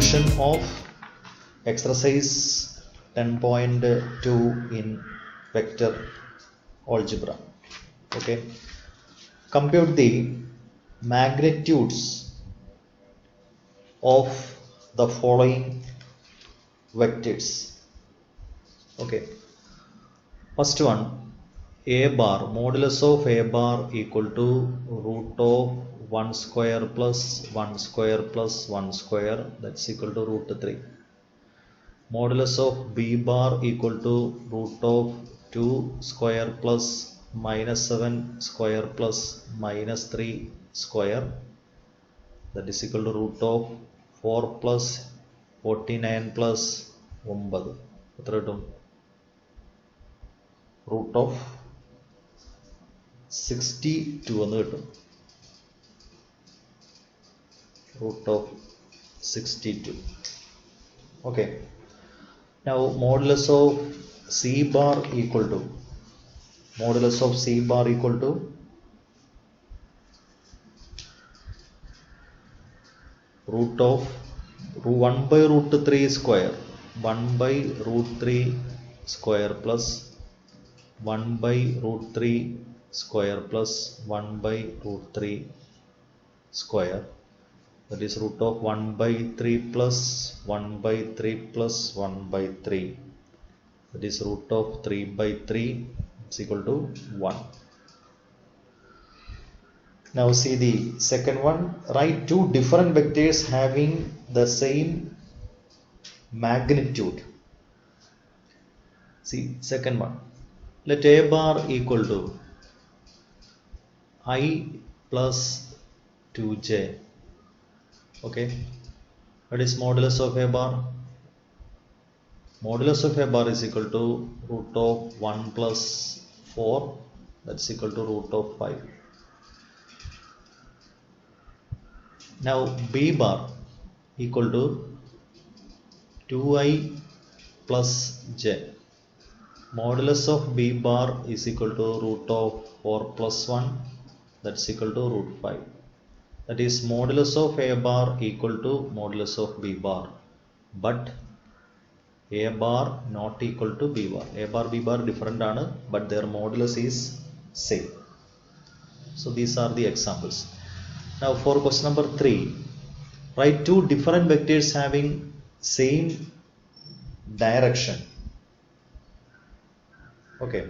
solution of exercise 10.2 in vector algebra. Okay, compute the magnitudes of the following vectors. Okay, first one, a bar, modulus of a bar equal to root of 1 square plus 1 square plus 1 square, that's equal to root 3. Modulus of b bar equal to root of 2 square plus minus 7 square plus minus 3 square, that is equal to root of 4 plus 49 plus 9. എത്ര കിട്ടും? Root of 62 എന്ന് കിട്ടും. Root of 62. Okay. Now modulus of c bar equal to root of 1 by root 3 square, 1 by root 3 square plus 1 by root 3 square plus 1 by root 3 square, that is root of 1 by 3 plus 1 by 3 plus 1 by 3, that is root of 3 by 3 is equal to 1. Now see the second one. Write two different vectors having the same magnitude. See second one. Let a bar equal to I plus 2j. Okay, what is modulus of a bar? Modulus of a bar is equal to root of 1 plus 4, that's equal to root of 5. Now b bar equal to 2i plus j. Modulus of b bar is equal to root of 4 plus 1, that's equal to root 5. That is modulus of a bar equal to modulus of b bar, but a bar not equal to b bar. A bar b bar different ആണ്, but their modulus is same. So these are the examples. Now for question number 3, write two different vectors having same direction. Okay,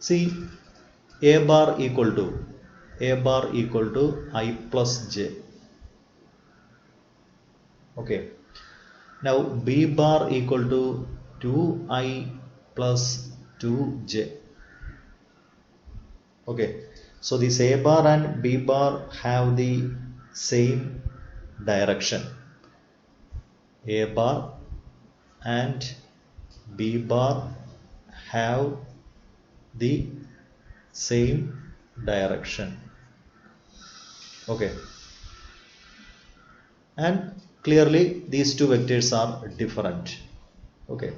see a bar equal to I plus j. Okay, now b bar equal to 2i plus 2j. Okay, so this a bar and b bar have the same direction. A bar and b bar have the same direction. Okay, and clearly these two vectors are different. Okay,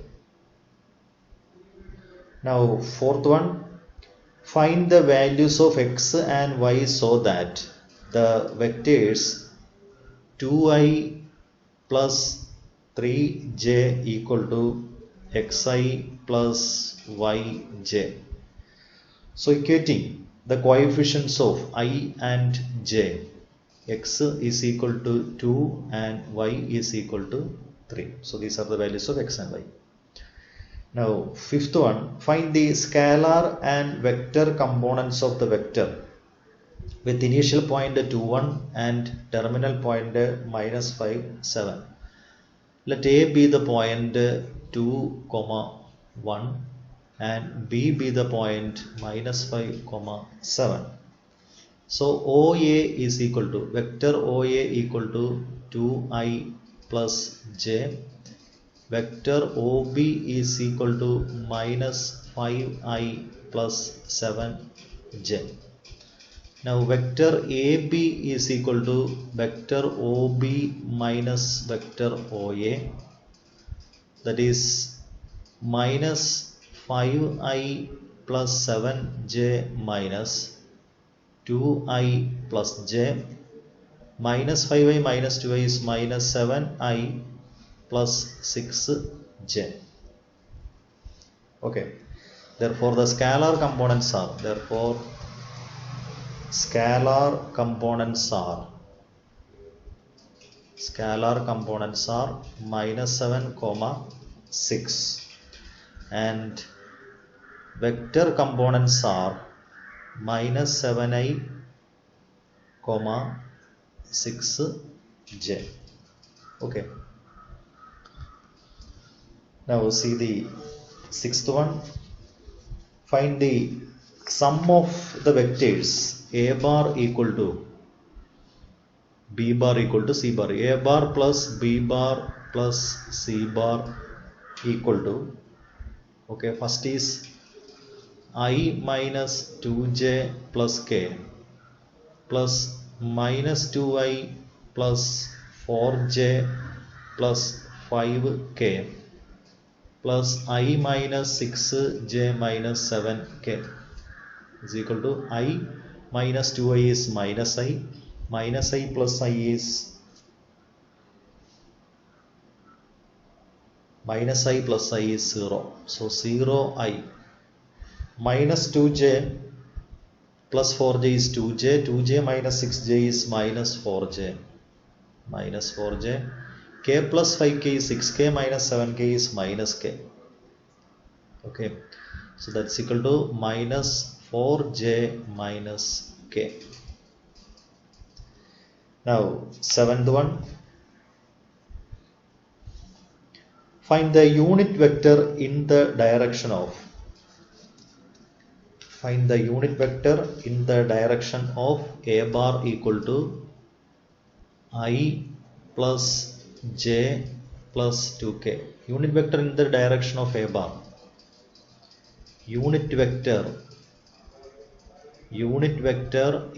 now fourth one, find the values of x and y so that the vectors 2i plus 3j equal to xi plus yj. So equating the coefficients of I and j, x is equal to 2 and y is equal to 3. So these are the values of x and y. Now fifth one, find the scalar and vector components of the vector with initial point 2 1 and terminal point minus 5 7. Let a be the point 2 1 and b be the point minus 5 7. So OA is equal to, vector OA equal to 2i plus j, vector OB is equal to minus 5i plus 7j. Now vector AB is equal to vector OB minus vector OA, that is minus 5i plus 7j minus 2i plus j minus 5i minus 2i is minus 7i plus 6j. Okay, therefore the scalar components are minus 7 comma 6, and vector components are minus 7i comma 6j. Okay, now see the sixth one. Find the sum of the vectors a bar equal to b bar equal to c bar. A bar plus b bar plus c bar equal to, okay, first is I minus 2j plus k plus minus 2i plus 4j plus 5k plus I minus 6j minus 7k is equal to I minus 2i is minus I plus I is minus I plus I is 0. So 0i minus 2j plus 4j is 2j minus 6j is minus 4j k plus 5k is 6k minus 7k is minus k. Okay, so that's equal to minus 4j minus k. Now seventh one, find the unit vector in the direction of a bar equal to I plus j plus 2k. Unit vector in the direction of a bar. Unit vector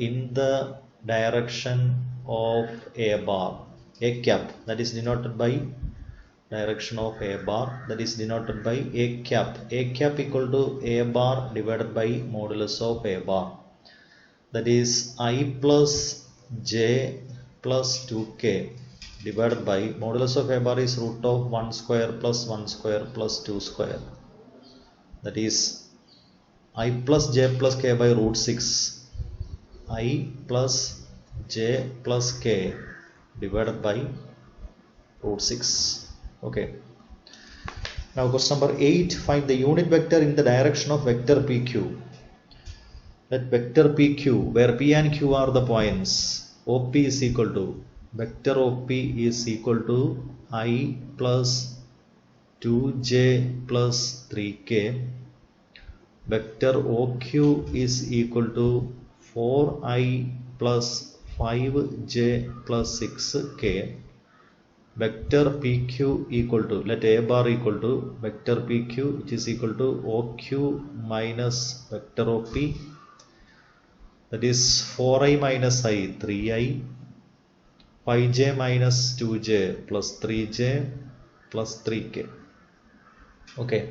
in the direction of a bar, a cap, that is denoted by direction of a bar, that is denoted by a cap. A cap equal to a bar divided by modulus of a bar, that is I plus j plus 2k divided by modulus of a bar is root of 1 square plus 1 square plus 2 square, that is I plus j plus k by root 6, I plus j plus k divided by root 6. Okay, now question number 8, find the unit vector in the direction of vector pq. Let vector pq, where p and q are the points, op is equal to, vector op is equal to I plus 2j plus 3k, vector oq is equal to 4i plus 5j plus 6k, vector pq equal to, let a bar equal to vector pq, which is equal to oq minus vector op, that is 4i minus I 3i, 5j minus 2j plus 3j plus 3k. Okay,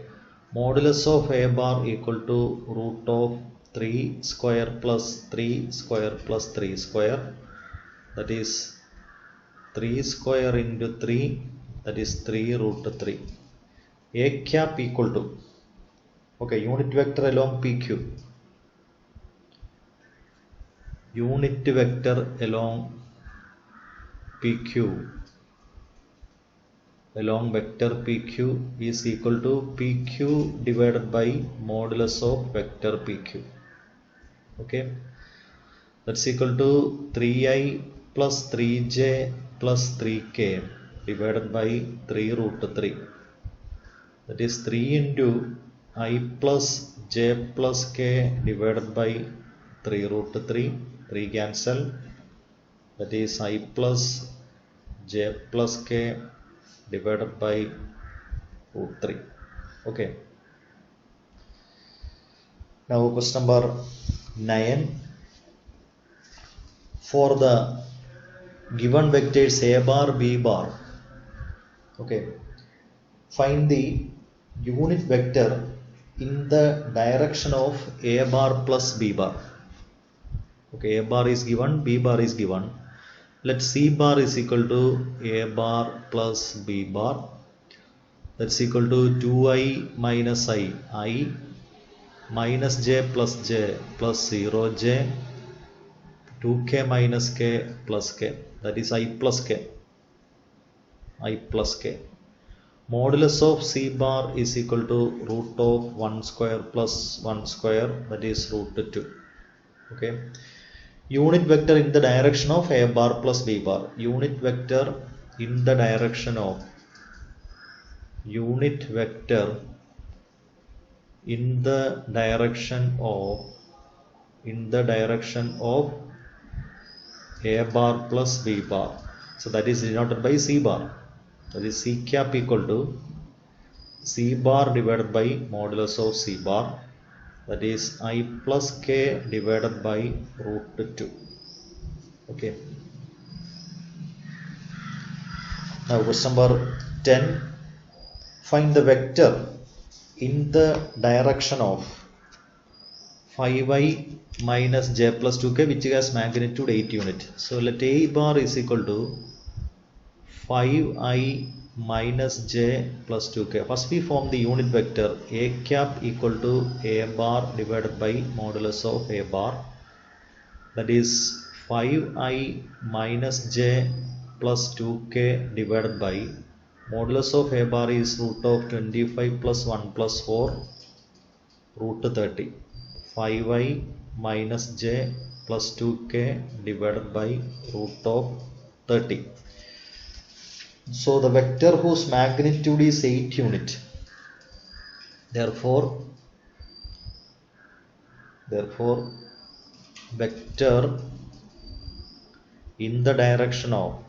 modulus of a bar equal to root of 3 square plus 3 square plus 3 square, that is 3 square into 3, that is 3 root 3. A cap equal to, okay, unit vector along PQ, unit vector along PQ, along vector PQ is equal to PQ divided by modulus of vector PQ. Okay, that's equal to 3i plus 3j plus 3k divided by 3 root 3, that is 3 into I plus j plus k divided by 3 root 3, 3 cancel, that is I plus j plus k divided by root 3. Okay, now question number 9, for the given vectors a bar b bar, okay, find the unit vector in the direction of a bar plus b bar. Okay, a bar is given, b bar is given, let C bar is equal to A bar plus B bar, that's equal to 2i minus I minus j plus 0j, 2k minus k plus k, that is I plus k. Modulus of C bar is equal to root of 1 square plus 1 square, that is root 2. Okay. Unit vector in the direction of A bar plus B bar. Unit vector in the direction of A bar plus B bar. So that is denoted by C bar. That is C cap equal to C bar divided by modulus of C bar, that is I plus k divided by root 2. Okay. Now question number 10. Find the vector in the direction of 5i minus j plus 2k which has magnitude 8 unit. So let A bar is equal to 5i minus j plus 2k. First we form the unit vector A cap equal to A bar divided by modulus of A bar, that is 5i minus j plus 2k divided by modulus of A bar is root of 25 plus 1 plus 4, root 30. 5i minus j plus 2k divided by root of 30. So the vector whose magnitude is 8 unit. Therefore vector in the direction of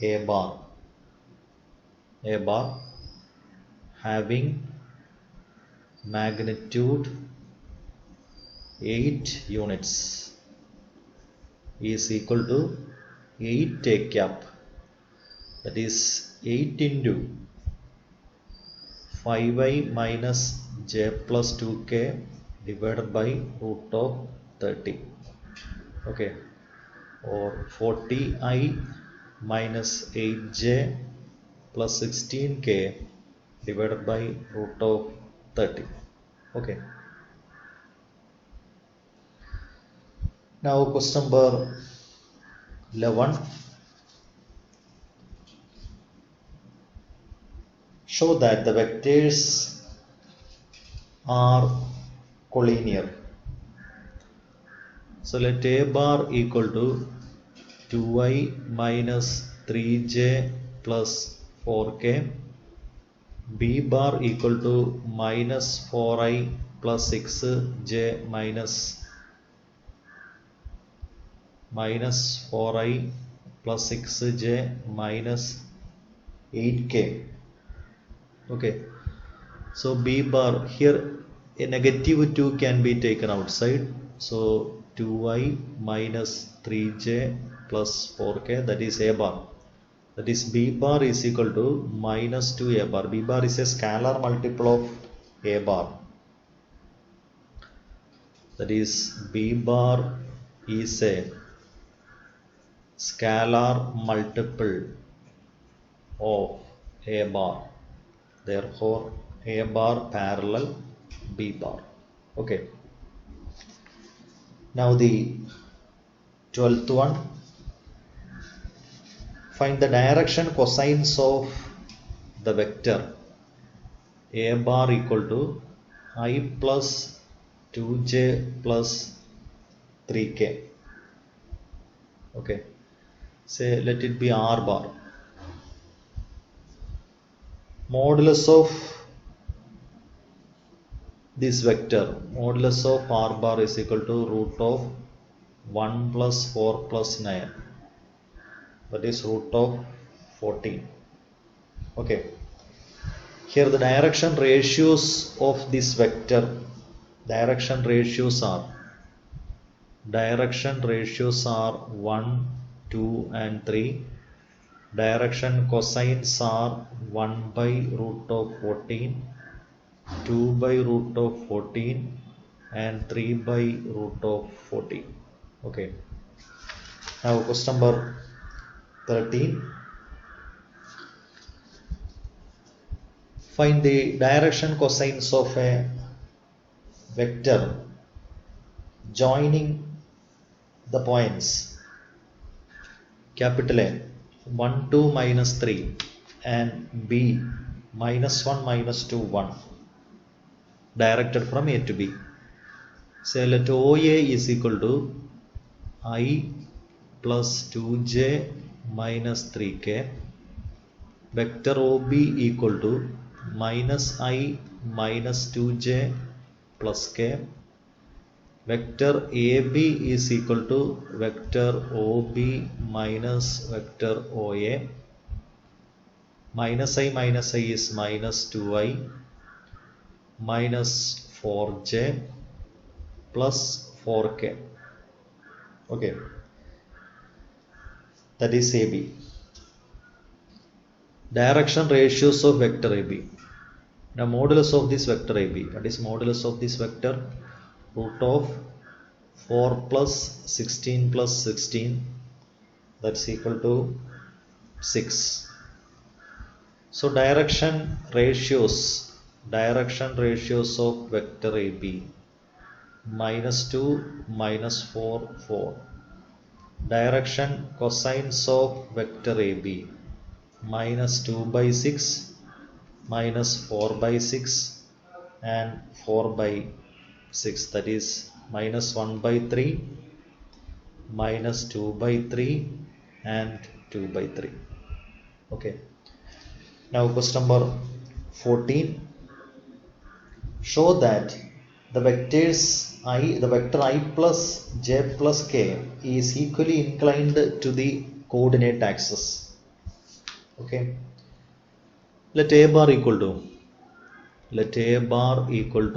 A bar having magnitude 8 units is equal to 8 A cap, that is 8 into 5i minus j plus 2k divided by root of 30. Okay. Or 40i minus 8j plus 16k divided by root of 30. Okay. Now question number 11. Show that the vectors are collinear. So let A bar equal to 2i minus 3j plus 4k, B bar equal to minus 4i plus 6j minus 4i plus 6j minus 8k. Okay. So B bar here, a negative 2 can be taken outside. So 2i minus 3j plus 4k, that is A bar. That is B bar is equal to minus 2 A bar. B bar is a scalar multiple of A bar. That is B bar is a scalar multiple of A bar. Therefore A bar parallel B bar. Okay. Now the 12th one. Find the direction cosines of the vector A bar equal to I plus 2j plus 3k. Okay. Say let it be R bar. Modulus of this vector, modulus of R bar is equal to root of 1 plus 4 plus 9, that is root of 14. Okay. Here the direction ratios of this vector, direction ratios are 1, 2 and 3. Direction cosines are 1 by root of 14, 2 by root of 14, and 3 by root of 40. Okay. Now question number 13. Find the direction cosines of a vector joining the points capital A 1 2 minus 3 and B minus 1 minus 2 1 directed from A to B. Say let OA is equal to I plus 2j minus 3k, vector OB equal to minus I minus 2j plus k, vector AB is equal to vector OB minus vector OA, minus I is minus 2I minus 4j plus 4k. Okay, that is AB. Direction ratios of vector AB. Now modulus of this vector AB. What is modulus of this vector? Root of 4 plus 16 plus 16, that's equal to 6. So direction ratios of vector AB minus 2 minus 4 4. Direction cosines of vector AB minus 2 by 6 minus 4 by 6 and 4 by 6, that is minus 1 by 3 minus 2 by 3 and 2 by 3. Okay. Now question number 14. Show that the vector I plus j plus k is equally inclined to the coordinate axis. Okay. Let A bar equal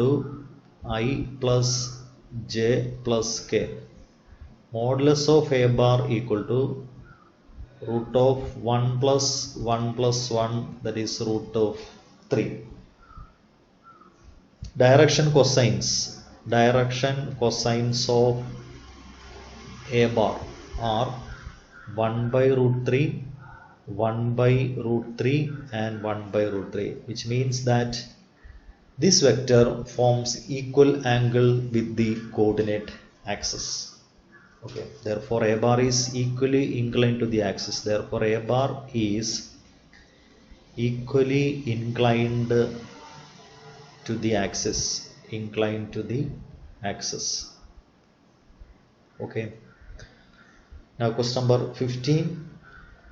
to I plus j plus k. Modulus of A bar equal to root of 1 plus 1 plus 1, that is root of 3. Direction cosines of A bar are 1 by root 3, 1 by root 3 and 1 by root 3, which means that this vector forms equal angle with the coordinate axis. Okay, therefore A bar is equally inclined to the axis. Therefore A bar is equally inclined to the axis. Okay. Now question number 15.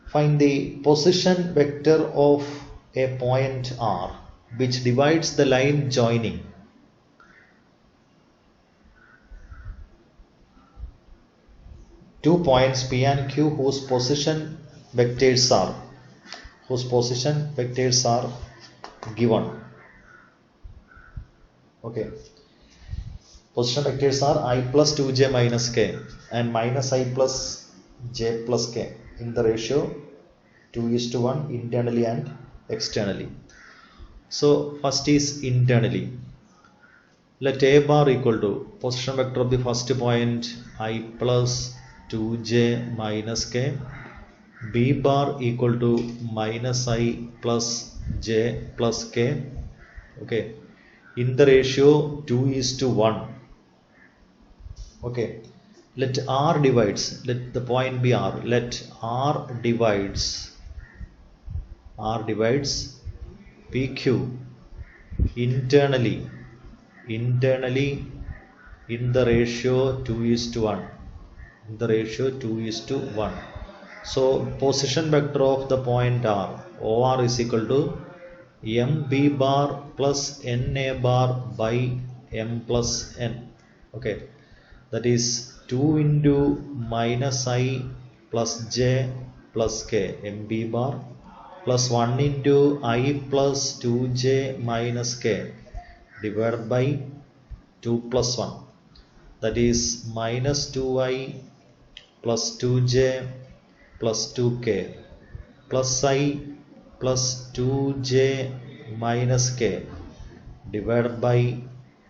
Find the position vector of a point R which divides the line joining two points P and Q whose position vectors are given. Okay. Position vectors are I plus 2j minus k and minus I plus j plus k in the ratio 2:1 internally and externally. So first is internally. Let A bar equal to position vector of the first point I plus 2j minus k, B bar equal to minus I plus j plus k. Okay, in the ratio 2:1. Okay, let R divides, let the point be R, let R divides PQ internally in the ratio 2:1. So position vector of the point R, OR is equal to MB bar plus NA bar by M plus N. Okay, that is 2 into minus I plus j plus k MB bar plus 1 into I plus 2j minus k divided by 2 plus 1, that is minus 2I plus 2j plus 2k plus I plus 2j minus k divided by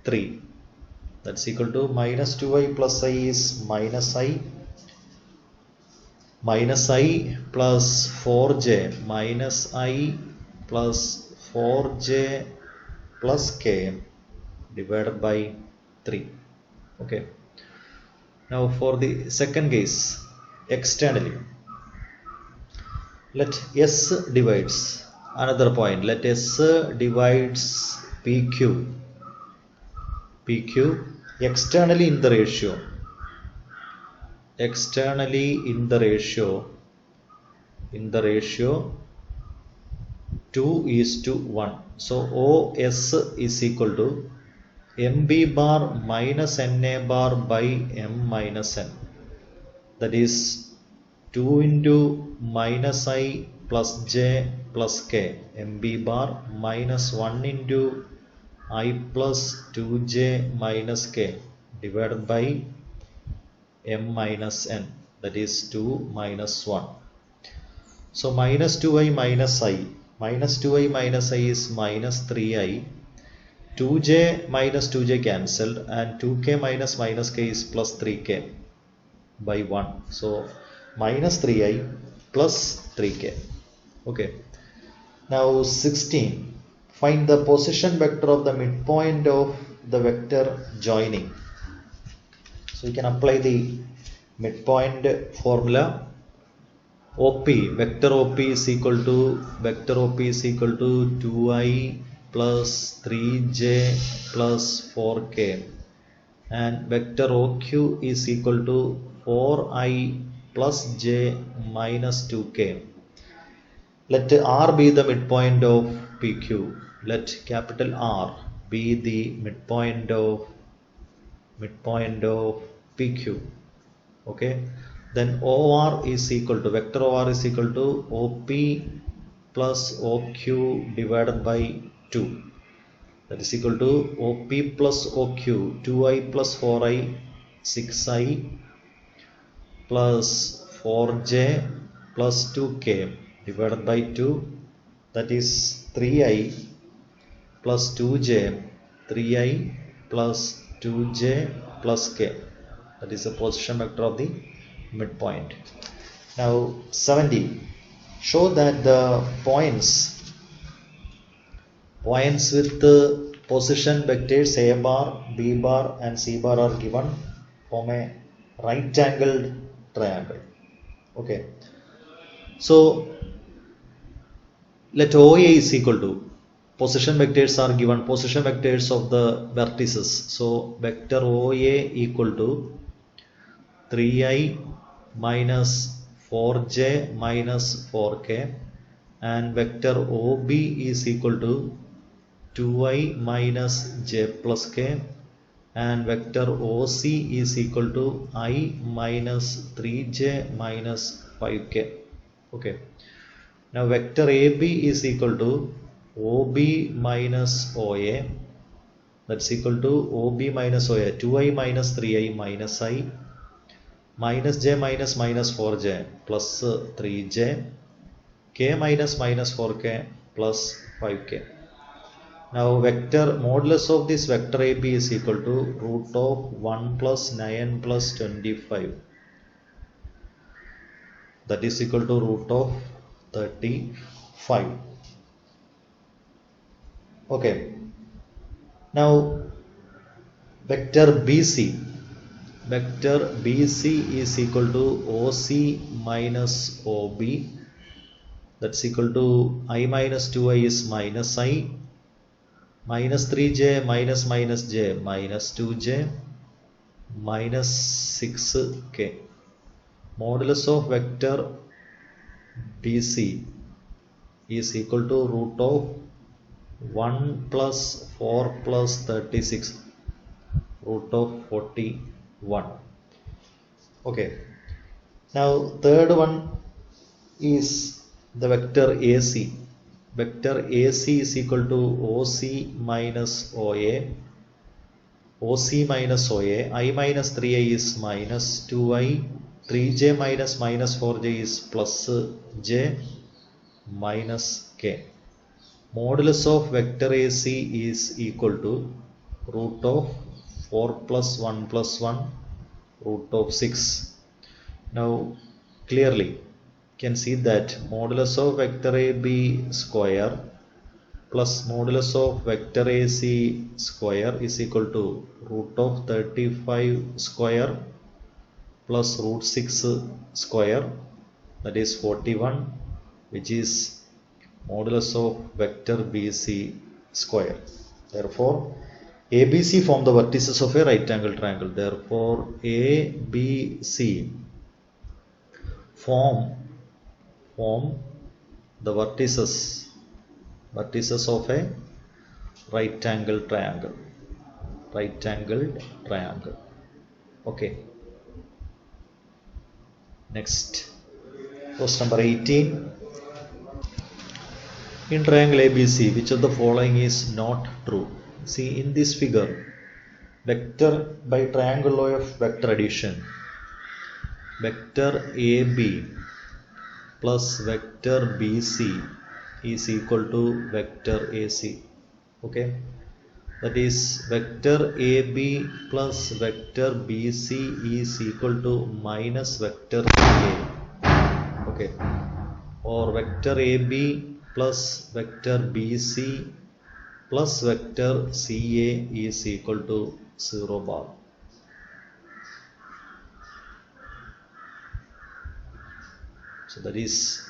3. That's equal to minus 2i plus I is minus I plus 4j minus I plus 4j plus k divided by 3. Okay. Now for the second case, externally, let S divides another point. Let S divides PQ externally in the ratio 2:1. So OS is equal to MB bar minus NA bar by M minus N. That is 2 into minus I plus j plus k. MB bar minus 1 into I plus 2j minus k divided by M minus N. That is 2 minus 1. So minus 2i minus I. Minus 2i minus I is minus 3i. 2j minus 2j cancelled, and 2k minus minus k is plus 3k by 1. So minus 3i plus 3k. Okay. Now 16. Find the position vector of the midpoint of the vector joining. So you can apply the midpoint formula. OP, vector OP is equal to 2i plus 3j plus 4k, and vector OQ is equal to 4i plus j minus 2k. Let R be the midpoint of PQ. Let capital R be the midpoint of PQ. Okay. Then OR is equal to, vector OR is equal to OP plus OQ divided by 2. That is equal to OP plus OQ, 2i plus 4i, 6i plus 4j plus 2k divided by 2. That is 3i plus 2j, 3i plus 2j plus k. That is the position vector of the midpoint. Now 70. Show that the points with the position vectors A bar, B bar and C bar are given from a right angled triangle. Okay. So let OA is equal to, position vectors are given, position vectors of the vertices. So vector OA equal to 3i minus 4j minus 4k, and vector OB is equal to 2i minus j plus k, and vector OC is equal to I minus 3j minus 5k. Okay. Now vector AB is equal to OB minus OA. That's equal to OB minus OA, 2i minus 3i minus I minus j minus minus 4j plus 3j, k minus minus 4k plus 5k. Now vector modulus of this vector AB is equal to root of 1 plus 9 plus 25. That is equal to root of 35. Okay. Now vector BC. Vector BC is equal to OC minus OB. That's equal to I minus 2i is minus I, minus 3j minus minus j minus 2j minus 6k. Modulus of vector BC is equal to root of 1 plus 4 plus 36, root of 41. Okay. Now third one is the vector AC. Vector AC is equal to OC minus OA. OC minus OA. I minus 3i is minus 2i. 3j minus minus 4j is plus j minus k. Modulus of vector AC is equal to root of 4 plus 1 plus 1 root of 6. Now clearly you can see that modulus of vector AB square plus modulus of vector AC square is equal to root of 35 square plus root 6 square, that is 41, which is modulus of vector BC square. Therefore ABC form the vertices of a right angle triangle. Therefore ABC form the vertices of a right angle triangle. Okay. Next, question number 18. In triangle ABC, which of the following is not true? See, in this figure, vector by triangle law of vector addition, vector AB plus vector BC is equal to vector AC. Okay, that is vector AB plus vector BC is equal to minus vector CA. Okay, or vector AB plus vector BC plus vector CA is equal to 0 bar. So that is,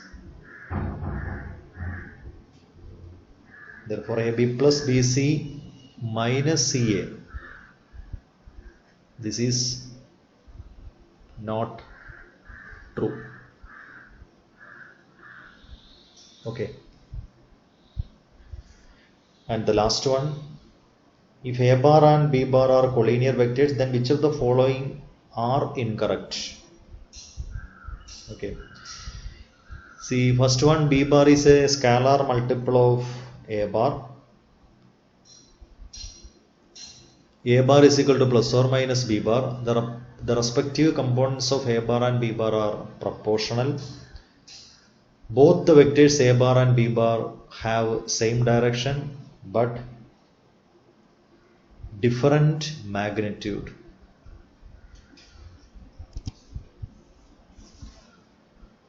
therefore AB plus BC minus CA, this is not true. Okay. And the last one, if A bar and B bar are collinear vectors, then which of the following are incorrect? Okay. See, first one, B bar is a scalar multiple of A bar. A bar is equal to plus or minus B bar. The respective components of A bar and B bar are proportional. Both the vectors A bar and B bar have same direction but different magnitude.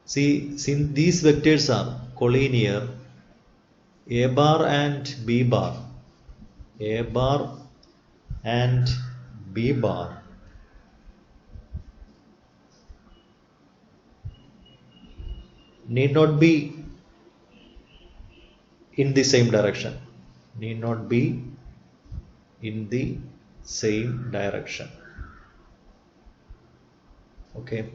See, since these vectors are collinear, A bar and B bar need not be in the same direction. Okay.